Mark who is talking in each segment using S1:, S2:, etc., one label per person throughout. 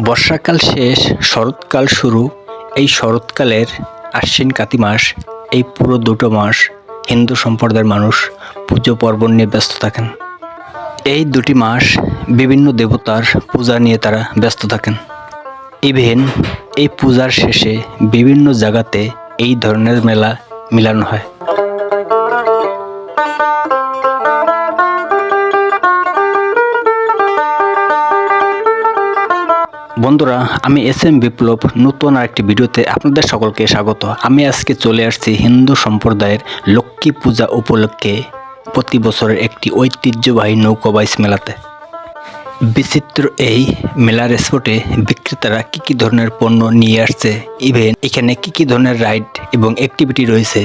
S1: বর্ষাকাল শেষ, শরৎকাল শুরু। এই শরৎকালের আশ্বিন কাতি মাস, এই পুরো দুটো মাস হিন্দু সম্প্রদায়ের মানুষ পুজো পার্বণ নিয়ে ব্যস্ত থাকেন। এই দুটি মাস বিভিন্ন দেবতার পূজা নিয়ে তারা ব্যস্ত থাকেন। ইভেন এই পূজার শেষে বিভিন্ন জায়গাতে এই ধরনের মেলা মিলানো হয়। বন্ধুরা, আমি এস.এম. বিপ্লব নতুন আরেকটি ভিডিওতে আপনাদের সকলকে স্বাগত। আমি আজকে চলে আসছি হিন্দু সম্প্রদায়ের লক্ষ্মী পূজা উপলক্ষে প্রতি বছরের একটি ঐতিহ্যবাহী নৌকাবাইজ মেলাতে। বিচিত্র এই মেলার স্পটে বিক্রেতারা কী ধরনের পণ্য নিয়ে আসছে, ইভেন এখানে কী ধরনের রাইড এবং অ্যাক্টিভিটি রয়েছে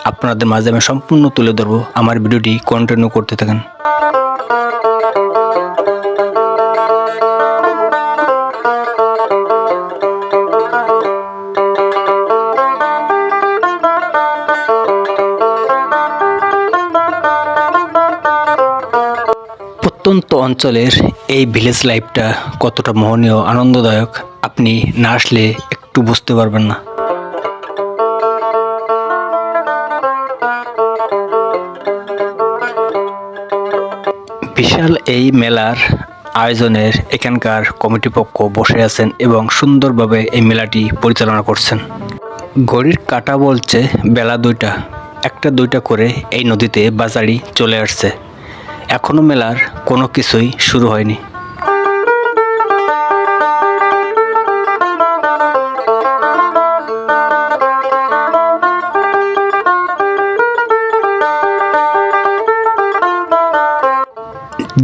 S1: আপনাদের মাঝে আমি সম্পূর্ণ তুলে ধরবো। আমার ভিডিওটি কন্টিনিউ করতে থাকেন। প্রত্যন্ত অঞ্চলের এই ভিলেজ লাইফটা কতটা মোহনীয়, আনন্দদায়ক, আপনি না আসলে একটু বুঝতে পারবেন না। বিশাল এই মেলার আয়োজনের এখানকার কমিটি পক্ষ বসে আছেন এবং সুন্দরভাবে এই মেলাটি পরিচালনা করছেন। ঘড়ির কাঁটা বলছে বেলা 2টা, 1টা-2টা করে এই নদীতে বাজারি চলে আসছে। এখনো মেলার কোনো কিছুই শুরু হয়নি।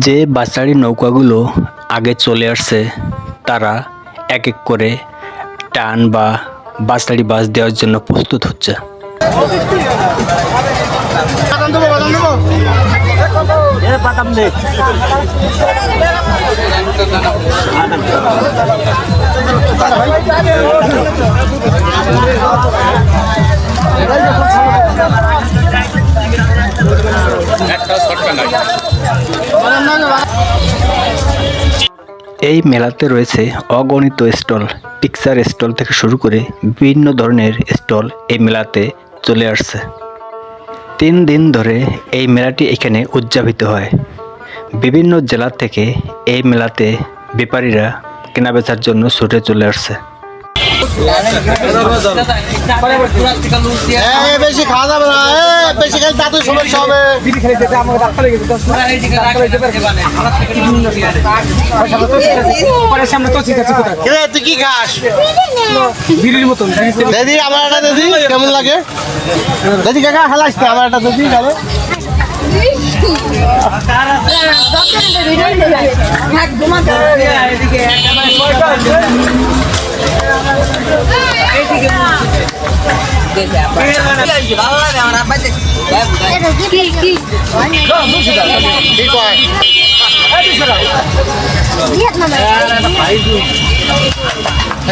S1: যে বাচারি নৌকাগুলো আগে চলে আসছে তারা এক এক করে টান বা বাচারি বাস দেওয়ার জন্য প্রস্তুত হচ্ছে। এই মেলাতে রয়েছে অগণিত স্টল, পিকচার স্টল থেকে শুরু করে বিভিন্ন ধরনের স্টল এই মেলাতে চলে আসছে। 3 দিন ধরে এই মেলাটি এখানে উদযাপিত হয়। বিভিন্ন জেলা থেকে এই মেলাতে ব্যাপারীরা কেনাবেচার জন্য ছুটে চলে আসছে।
S2: বেশি খাওয়া যাবে না, বেশি খাই দাঁতের সমস্যা হবে। তুই কি খাস? দিদি আমার একটা দিদি, কেমন লাগে দিদি? কাকা হালাস তো আমার একটা দিদি খাবে।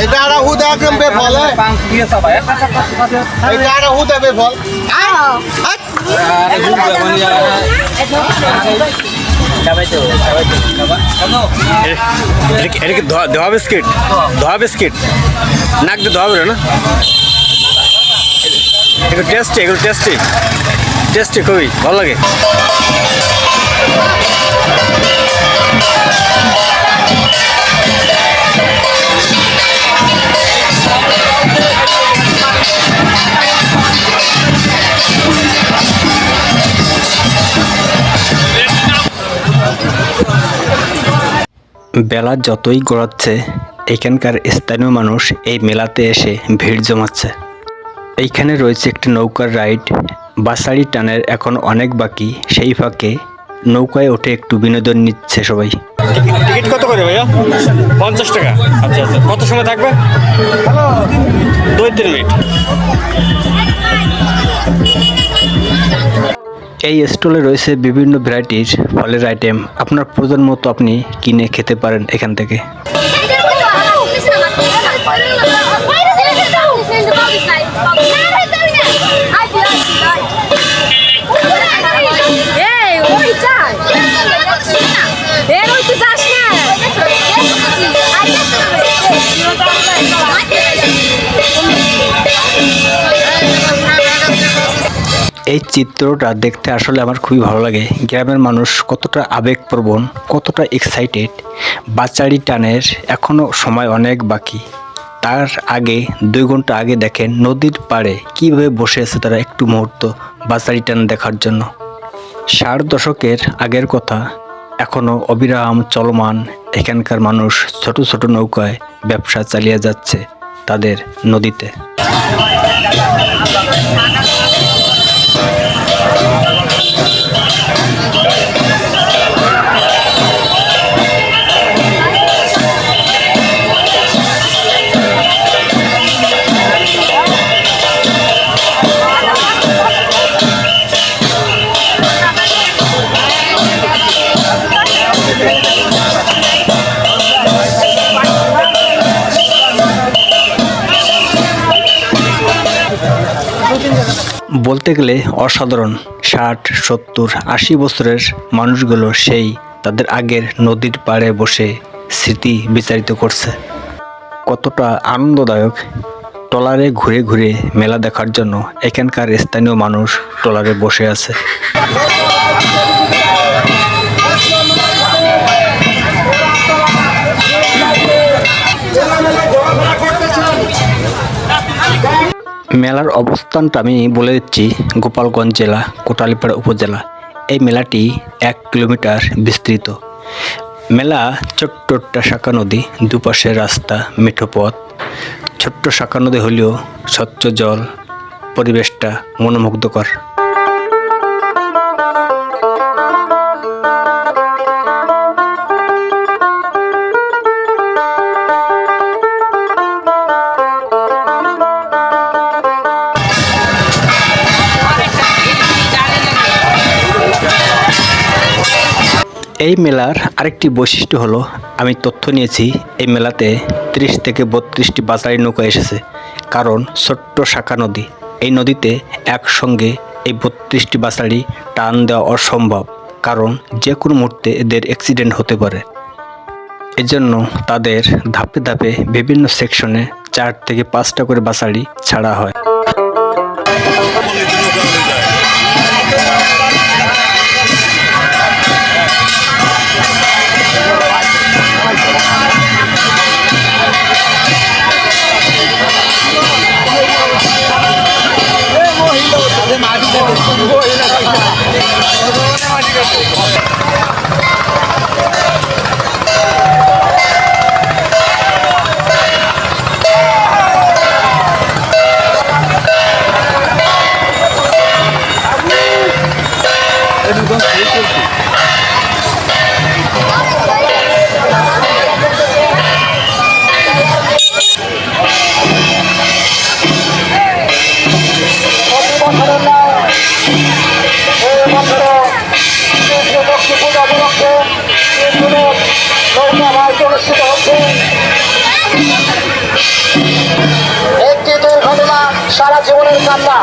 S2: এটা আর হুদা কেম বেফল, এটা আর হুদা বেফল।
S3: এটা কি ধোয়া বিস্কিট? ধোয়া বিস্কিট নাক দিয়ে ধোয়া বেরো না? এগুলো টেস্টি খুবই ভালো লাগে।
S1: বেলা যতই গড়াচ্ছে এখানকার স্থানীয় মানুষ এই মেলাতে এসে ভিড় জমাচ্ছে। এইখানে রয়েছে একটি নৌকার রাইড, বাসারি টানের এখন অনেক বাকি, সেই ফাঁকে নৌকায় উঠে একটু বিনোদন নিচ্ছে সবাই।
S3: টিকিট কত করে ভাইয়া? 50 টাকা। আচ্ছা আচ্ছা, কত সময় থাকবে? 2-3 মিনিট।
S1: এই স্টলে রয়েছে বিভিন্ন ভ্যারাইটির ফলের আইটেম, আপনার প্রয়োজন মতো আপনি কিনে খেতে পারেন এখান থেকে। চিত্রটা দেখতে আসলে আমার খুবই ভালো লাগে। গ্রামের মানুষ কতটা আবেগপ্রবণ, কতটা এক্সাইটেড। বাচাড়ি টানের এখনও সময় অনেক বাকি। তার আগে 2 ঘন্টা আগে দেখেন নদীর পাড়ে কীভাবে বসে আছে তারা একটু মুহূর্ত বাচাড়ি টান দেখার জন্য। 60 দশকের আগের কথা, এখনও অবিরাম চলমান। এখানকার মানুষ ছোট ছোট নৌকায় ব্যবসা চালিয়ে যাচ্ছে তাদের নদীতে। বলতে গেলে অসাধারণ। 60, 70, 80 বছরের মানুষগুলো সেই তাদের আগের নদীর পাড়ে বসে স্মৃতি বিচারিত করছে। কতটা আনন্দদায়ক। ট্রলারে ঘুরে ঘুরে মেলা দেখার জন্য এখানকার স্থানীয় মানুষ ট্রলারে বসে আছে। মেলার অবস্থানটা আমি বলে দিচ্ছি, গোপালগঞ্জ জেলা, কোটালীপাড়া উপজেলা। এই মেলাটি 1 কিলোমিটার বিস্তৃত। মেলা ছোট্ট একটা শাখা নদী, দুপাশে রাস্তা, মিঠো পথ। ছোট্ট শাখা নদী হলেও স্বচ্ছ জল, পরিবেশটা মনোমুগ্ধকর। এই মেলার আরেকটি বৈশিষ্ট্য হলো, আমি তথ্য নিয়েছি এই মেলাতে 30 থেকে 32টি বাচাড়ি নৌকা এসেছে। কারণ ছোট্ট শাখা নদী, এই নদীতে একসঙ্গে এই 32টি বাচাড়ি টান দেওয়া অসম্ভব। কারণ যে কোনো মুহূর্তে এদের অ্যাক্সিডেন্ট হতে পারে। এজন্য তাদের ধাপে ধাপে বিভিন্ন সেকশনে 4 থেকে 5টা করে বাচাড়ি ছাড়া হয়।
S4: একটি দুর্ঘটনা সারা জীবনের কান্না।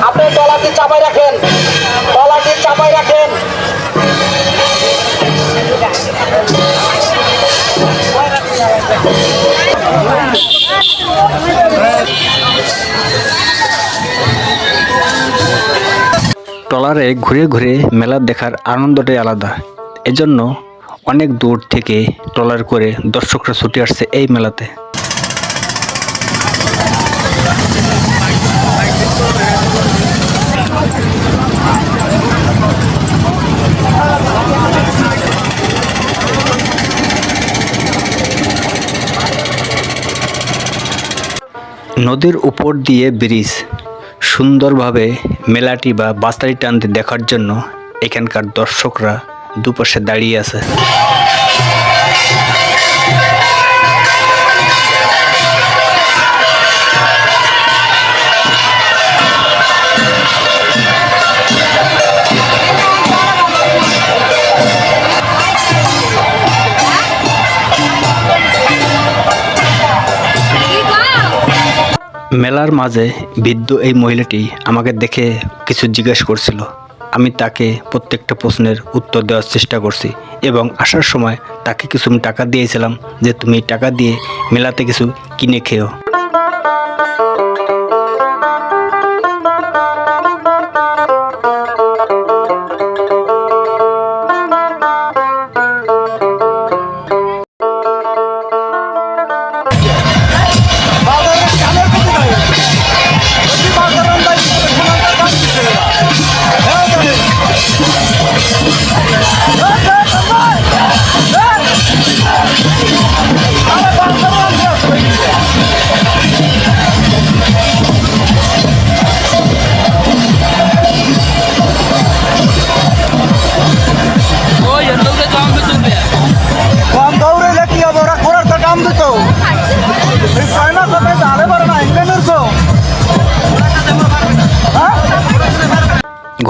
S4: আপনি তলাটি চাপাই রাখেন, তলাটি চাপাই রাখেন।
S1: ট্রলারে ঘুরে ঘুরে মেলা দেখার আনন্দটাই আলাদা। এজন্য অনেক দূর থেকে ট্রলার করে দর্শকরা ছুটে আসছে এই মেলাতে। নদীর উপর দিয়ে ব্রিজ, সুন্দরভাবে মেলাটি বা বাচাড়ি টানতে দেখার জন্য এখানকার দর্শকরা দুপাশে দাঁড়িয়ে আছে। মেলার মাঝে বৃদ্ধ এই মহিলাটি আমাকে দেখে কিছু জিজ্ঞেস করছিল। আমি তাকে প্রত্যেকটা প্রশ্নের উত্তর দেওয়ার চেষ্টা করছি এবং আসার সময় তাকে কিছু আমি টাকা দিয়েছিলাম যে তুমি টাকা দিয়ে মেলাতে কিছু কিনে খেও।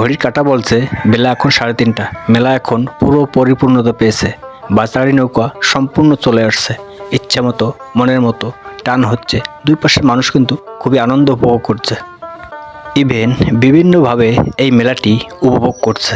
S1: ঘড়ির কাঁটা বলছে বেলা এখন 3:30। মেলা এখন পুরো পরিপূর্ণতা পেয়েছে। বাচারি নৌকা সম্পূর্ণ চলে আসছে। ইচ্ছা মতো মনের মতো টান হচ্ছে। দুই পাশের মানুষ কিন্তু খুবই আনন্দ উপভোগ করছে। ইভেন বিভিন্নভাবে এই মেলাটি উপভোগ করছে।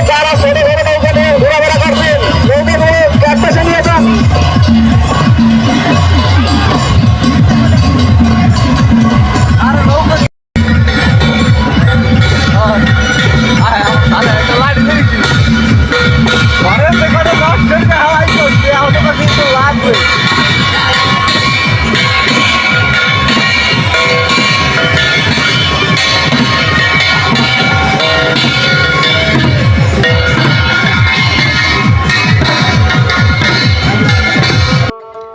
S4: যারা ছোট ছোট নৌকা নিয়ে ঘোরাফেরা করছেন নদীগুলো ক্যাম্পাসে নিয়ে যান।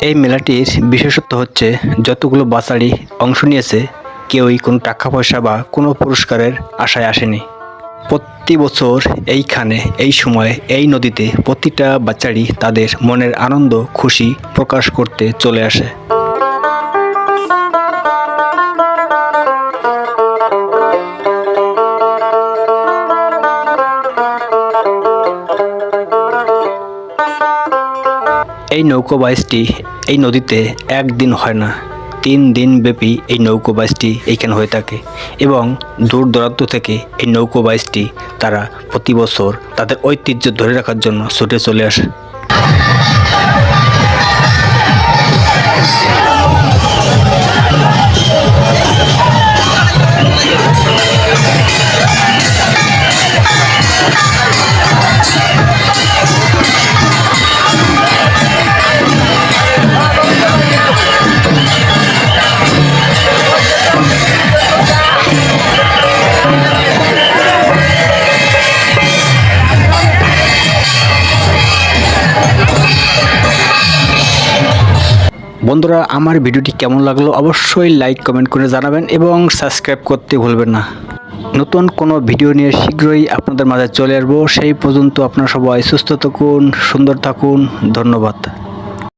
S1: এই মেলাটির বিশেষত্ব হচ্ছে যতগুলো বাচারি অংশ নিয়েছে কেউই কোনো টাকা পয়সা বা কোনো পুরস্কারের আশায় আসেনি। প্রতি বছর এইখানে এই সময় এই নদীতে প্রতিটা বাচারি তাদের মনের আনন্দ খুশি প্রকাশ করতে চলে আসে। এই নৌকোবাইজটি এই নদীতে একদিন হয় না, 3 দিন ব্যাপী এই নৌকোবাইজটি এইখানে হয়ে থাকে এবং দূর দূরান্ত থেকে এই নৌকোবাইজটি তারা প্রতি বছর তাদের ঐতিহ্য ধরে রাখার জন্য ছুটে চলে আসে। বন্ধুরা, আমার ভিডিওটি কেমন লাগলো অবশ্যই লাইক কমেন্ট করে জানাবেন এবং সাবস্ক্রাইব করতে ভুলবেন না। নতুন কোনো ভিডিও নিয়ে শীঘ্রই আপনাদের মাঝে চলে আসবো। সেই পর্যন্ত আপনারা সবাই সুস্থ থাকুন, সুন্দর থাকুন। ধন্যবাদ।